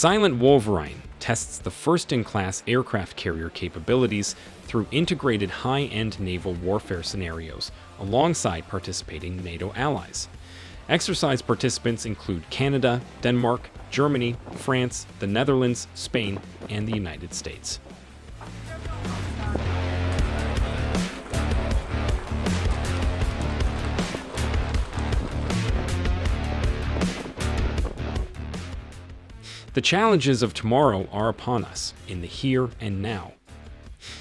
Silent Wolverine tests the first-in-class aircraft carrier capabilities through integrated high-end naval warfare scenarios alongside participating NATO allies. Exercise participants include Canada, Denmark, Germany, France, the Netherlands, Spain, and the United States. The challenges of tomorrow are upon us, in the here and now.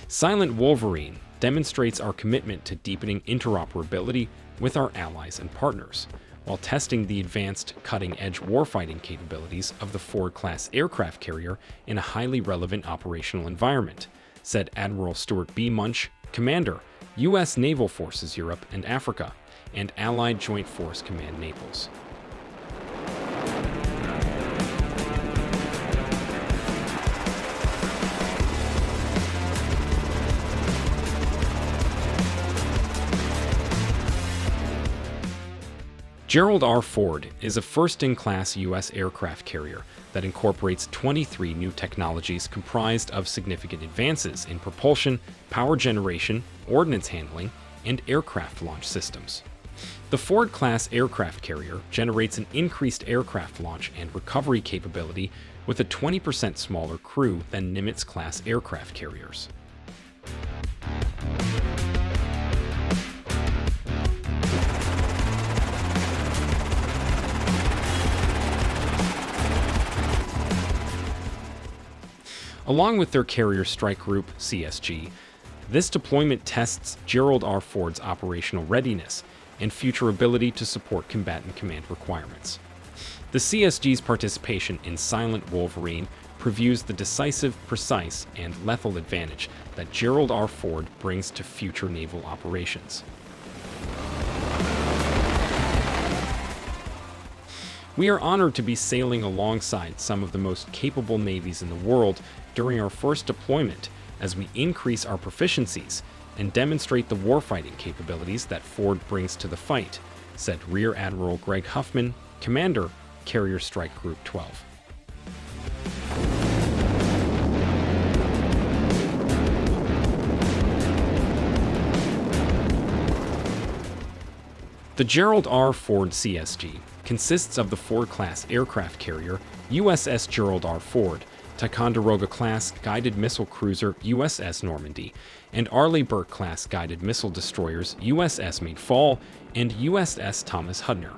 Silent Wolverine demonstrates our commitment to deepening interoperability with our allies and partners, while testing the advanced, cutting-edge warfighting capabilities of the Ford-class aircraft carrier in a highly relevant operational environment, said Admiral Stuart B. Munch, Commander, U.S. Naval Forces Europe and Africa, and Allied Joint Force Command Naples. Gerald R. Ford is a first-in-class U.S. aircraft carrier that incorporates 23 new technologies comprised of significant advances in propulsion, power generation, ordnance handling, and aircraft launch systems. The Ford-class aircraft carrier generates an increased aircraft launch and recovery capability with a 20% smaller crew than Nimitz-class aircraft carriers. Along with their Carrier Strike Group, CSG, this deployment tests Gerald R. Ford's operational readiness and future ability to support combatant command requirements. The CSG's participation in Silent Wolverine previews the decisive, precise, and lethal advantage that Gerald R. Ford brings to future naval operations. We are honored to be sailing alongside some of the most capable navies in the world during our first deployment as we increase our proficiencies and demonstrate the warfighting capabilities that Ford brings to the fight, said Rear Admiral Greg Huffman, Commander, Carrier Strike Group 12. The Gerald R. Ford CSG consists of the Ford-class aircraft carrier USS Gerald R. Ford, Ticonderoga-class guided missile cruiser USS Normandy, and Arleigh Burke-class guided missile destroyers USS Mayfall and USS Thomas Hudner.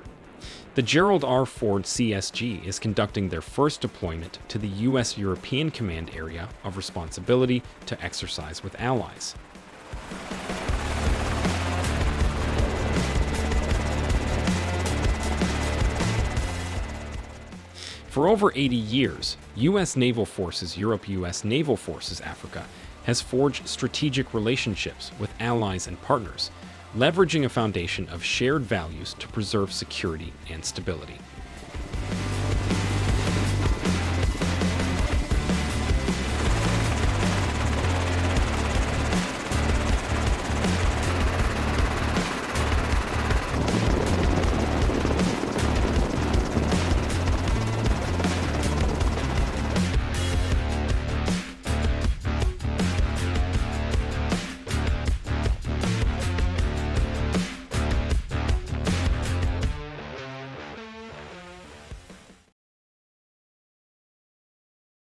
The Gerald R. Ford CSG is conducting their first deployment to the U.S. European Command Area of Responsibility to exercise with allies. For over 80 years, U.S. Naval Forces Europe, U.S. Naval Forces Africa has forged strategic relationships with allies and partners, leveraging a foundation of shared values to preserve security and stability.